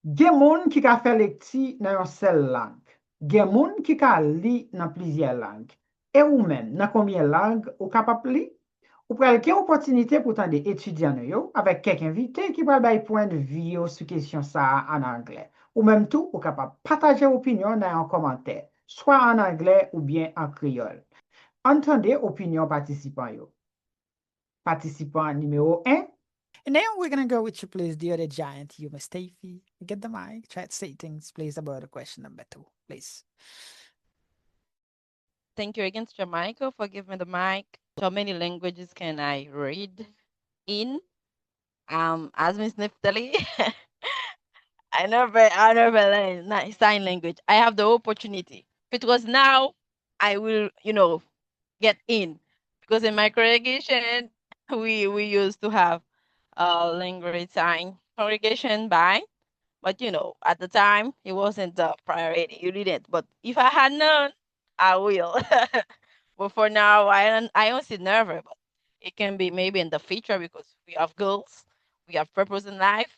Gen moun ki ka fe lekti nan yon sel lang. Gen moun ki ka li nan plizye lang. E ou men, nan kombye lang ou kapap li? Ou pral gen opotinite pou tan de etudyan yo, avek kek invite ki pral bay point de vi yo sou kesyon sa an angle. Ou menm tou, ou kapap pataje opinyon nan yon komante, swa an angle ou bien an kriol. Entende opinyon partisipan yo. Participan numéro 1. And now we're gonna go with you, please, the other giant, you, Miss Steffi. Get the mic, try to say things, please, about the question number 2, please. Thank you again, Jamaica, for giving me the mic. How many languages can I read in? As Miss Neftali, I never learned sign language. I have the opportunity because now I will, get in because in my congregation we used to have language sign congregation by, but at the time it wasn't the priority. You didn't, but if I had known, I will. But for now, I don't see never, but it can be maybe in the future because we have goals, we have purpose in life.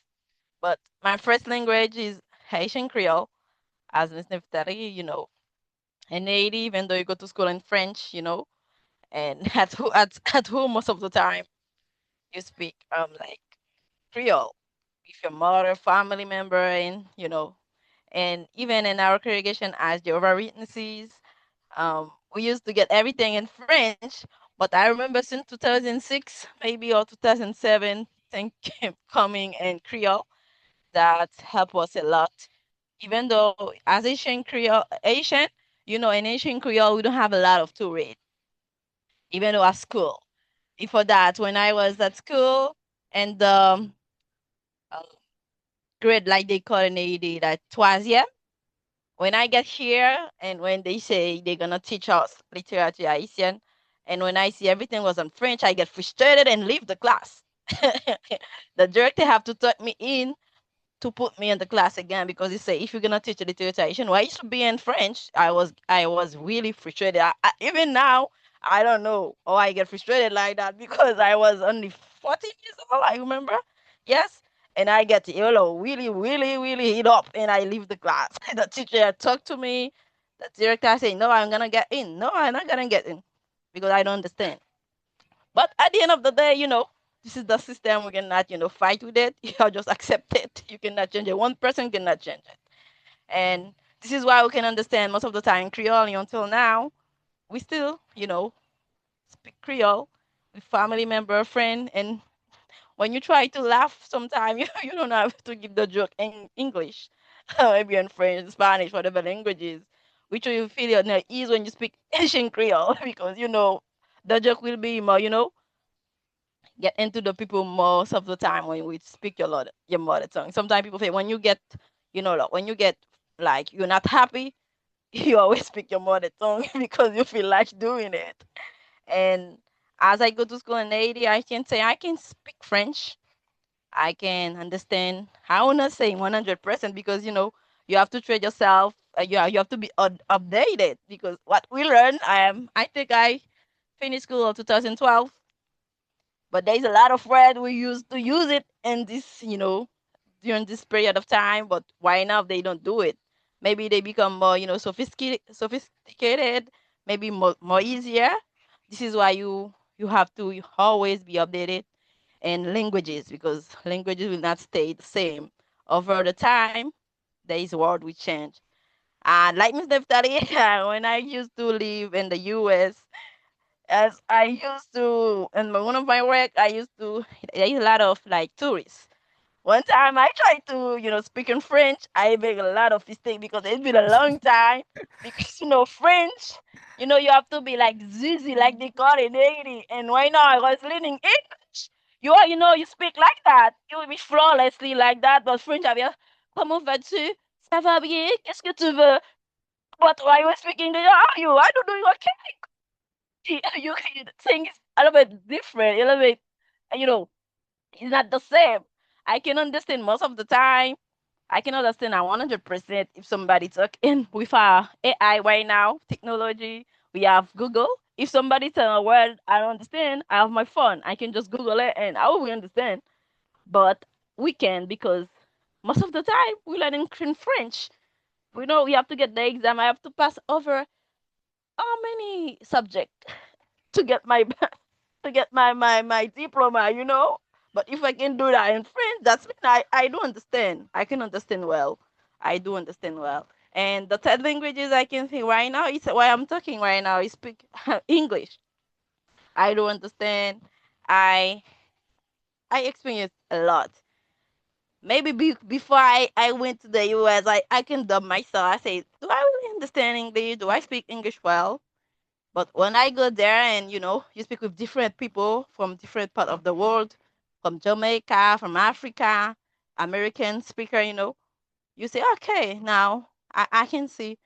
But my first language is Haitian Creole, as Miss Neftali, in Haiti, even though you go to school in French, and at home most of the time you speak like Creole with your mother, family member, and even in our congregation as Jehovah Witnesses, we used to get everything in French, but I remember since 2006, maybe or 2007, thing came coming in Creole that helped us a lot. Even though as Asian Creole, in Asian Creole, we don't have a lot of to read, even though at school. Before that, when I was at school and uh, grade, like they call in AD, that troisième, when I get here and when they say they're gonna teach us literature Haitian, and when I see everything was in French, I get frustrated and leave the class. The director have to tuck me in to put me in the class again because he said if you're gonna teach literature, why you should be in French. I was really frustrated. Even now I don't know how I get frustrated like that because I was only 14 years old. I remember, yes, and I get really, really, really heat up, and I leave the class. The teacher talked to me. The director say, "No, I'm gonna get in. No, I'm not gonna get in because I don't understand." But at the end of the day, this is the system. We cannot, fight with it. You just accept it. You cannot change it. One person cannot change it. And this is why we can understand most of the time Creole until now. We still, speak Creole with family member, friend. And when you try to laugh, sometimes you don't have to give the joke in English, maybe in French, Spanish, whatever languages, which you feel at ease when you speak Asian Creole because, the joke will be more, get into the people most of the time when we speak your mother tongue. Sometimes people say when you get, like, when you get like you're not happy, you always speak your mother tongue because you feel like doing it. And as I go to school in Haiti, I can say I can speak French. I can understand. I will not say 100% because you have to trade yourself. You have to be updated because what we learn. I think I finished school in 2012, but there's a lot of word we used to use it in this, during this period of time. But why now they don't do it? Maybe they become more, sophisticated, maybe more easier. This is why you have to always be updated in languages because languages will not stay the same over the time. There is word will change. And like Mr. Neftali, when I used to live in the U.S., as I used to, in one of my work, I used to, there's a lot of like tourists. One time I tried to, speak in French. I make a lot of mistake because it's been a long time. Because, French, you have to be like Zizi, like they call it in Haiti. And right now I was learning English. You speak like that. You will be flawlessly like that. But French, I be, comment vas-tu? Ça va bien? Qu'est-ce que tu veux? But why you speaking? How are you? I don't know. You okay? You thing is a little bit different, a little bit, you know, it's not the same. I can understand most of the time. I can understand 100% if somebody talking with our AI right now, technology. We have Google. If somebody tell a word I don't understand, I have my phone. I can just Google it and I will understand. But we can because Most of the time, we learn in French. We know we have to get the exam. I have to pass over how many subjects to get my my diploma, you know. But if I can do that in French, that's when I do understand. I can understand well. I do understand well. And the third languages I can think right now is why I'm talking right now. I speak English. I do understand. I I experienced a lot. Maybe before I went to the US, I can dub myself. I say, do I really understand English? Do I speak English well? But when I go there and you speak with different people from different part of the world, from Jamaica, from Africa, American speaker, you say, okay, now I can see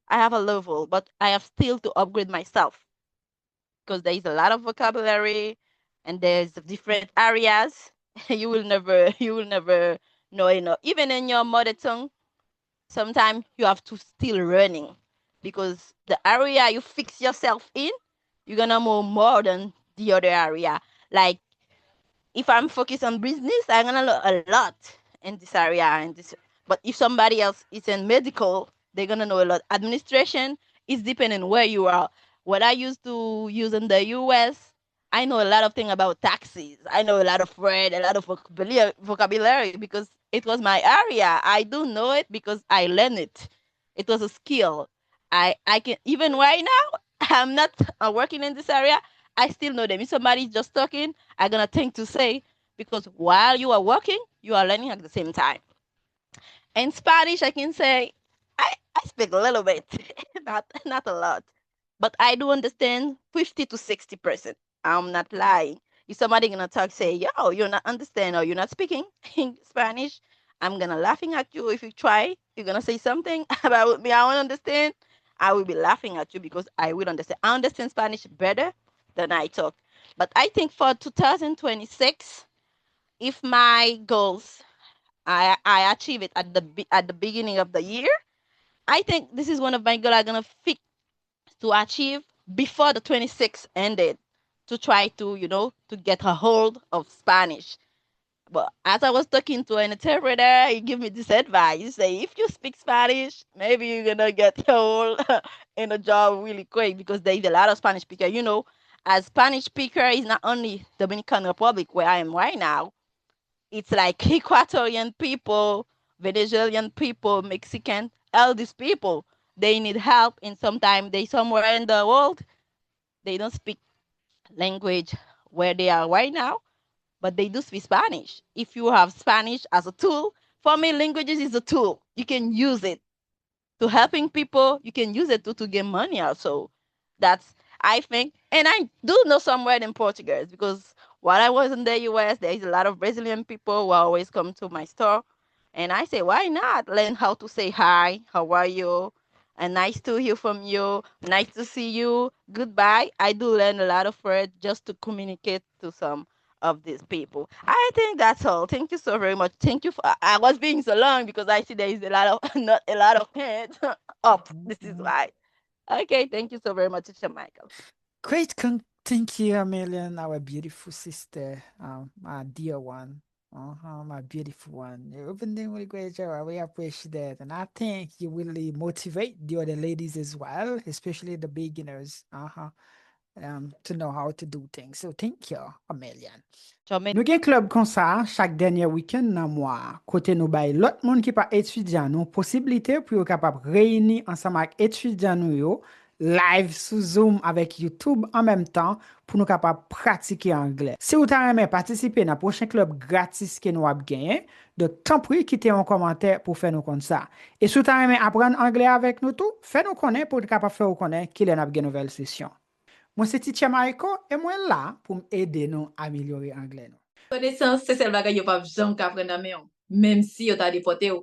I have a level, but I have still to upgrade myself because there is a lot of vocabulary and there's different areas. You will never know enough. Even in your mother tongue, sometimes you have to still learning because the area you fix yourself in, you're gonna know more than the other area. Like if I'm focused on business, I'm gonna learn a lot in this area and this. But if somebody else is in medical, they're gonna know a lot. Administration is depending where you are. What I used to use in the US, I know a lot of things about taxes. I know a lot of word, a lot of vocabulary because it was my area. I do know it because I learned it. It was a skill. I can even right now. I'm not working in this area. I still know them. If somebody's just talking, I'm gonna think to say because while you are working, you are learning at the same time. In Spanish, I can say I speak a little bit, not a lot, but I do understand 50 to 60%. I'm not lying. If somebody gonna talk, say, "Yo, you're not understand or you're not speaking in Spanish," I'm gonna laughing at you. If you try, you're gonna say something about me. I won't understand. I will be laughing at you because I will understand. I understand Spanish better than I talk. But I think for 2026, if my goals I achieve it at at the beginning of the year, I think this is one of my goals I'm gonna fix to achieve before the 26th ended to try to to get a hold of Spanish. But as I was talking to an interpreter, he gave me this advice. He say, if you speak Spanish, maybe you're gonna get a hold in a job really quick because there is a lot of Spanish speaker. As Spanish speaker is not only Dominican Republic where I am right now. It's like Ecuadorian people, Venezuelan people, Mexican, all these people. They need help, and sometimes they somewhere in the world they don't speak language where they are right now, but they do speak Spanish. If you have Spanish as a tool, for me, languages is a tool. You can use it to helping people. You can use it to get money also. That's I think, and I do know some word in Portuguese because while I was in the US, there is a lot of Brazilian people who always come to my store, and I say, why not learn how to say hi, how are you, and nice to hear from you, nice to see you, goodbye. I do learn a lot of words just to communicate to some of these people. I think that's all. Thank you so very much. Thank you for I was being so long because I see there is a lot of not a lot of hands up. This is why. Okay, thank you so very much, Teacher Michael. Great. Thank you a million, our beautiful sister, my dear one. My beautiful one. You've been doing really great job. We appreciate that. And I think you really motivate the other ladies as well, especially the beginners, to know how to do things. So thank you a million. Nou gen klub kon sa, chak denye week-end nan mwa, kote nou bay lot moun ki pa etudyan nou, posibilite pou yo kapap reyni ansama ak etudyan nou yo, live sou Zoom avek YouTube en menm tan pou nou kapap pratike anglais. Si ou ta reme partisipe nan prochen klub gratis ke nou ap genye, de tanpoui kite yon komante pou fe nou kon sa. E si ou ta reme apren anglais avek nou tou, fe nou konen pou kapap fe ou konen ki le nap gen nouvel sesyon. Mwen se Teacher Michael, e mwen la pou m'ede nou ameliori anglais nou. Connaissance, c'est celle bagay yo pa jam ka apren nan men, même si yo ta depote yo.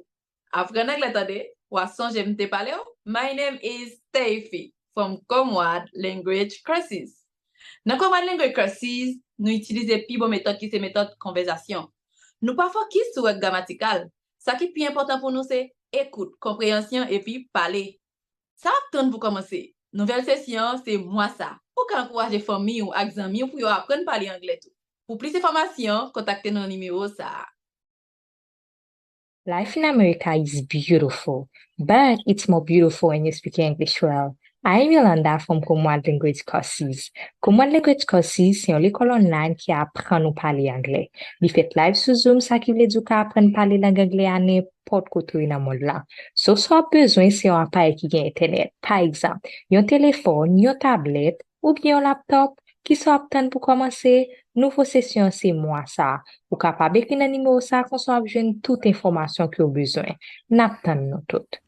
Apren anglais tade, wa sonje mte pale yo. My name is Steffi from Comrade Language Courses. Nan Comrade Language Courses, nou itilize pi bon méthode ki se méthode konversasyon. Nou pa focus sur grammatikal. Sa ki pi important pour nous c'est écoute, compréhension et puis parler. Ça va ton pour commencer. Nouvelle session, c'est moi ça. Pour encourager famille ou amis pour apprendre à parler anglais tout. Pour plus d'informations, contactez nos numéros ça. Life in America is beautiful, but it's more beautiful when you speak English well. I'm Yolanda from Comrade Language Courses. Comrade Language Courses, c'est une école online qui apprend nous parler anglais. Il fait live sur Zoom, ça qui veut dire qu'apprendre à parler langue anglais à n'importe côté dans le monde là. So, soit besoin, c'est un appareil qui a Internet. Par exemple, un téléphone, une tablette ou bien un laptop qui soit apte pour commencer. Nouveau session, c'est moi ça. Ou capable d'écrire un numéro ça, qu'on soit besoin de toute information que vous avez besoin. N'attendons nous tout.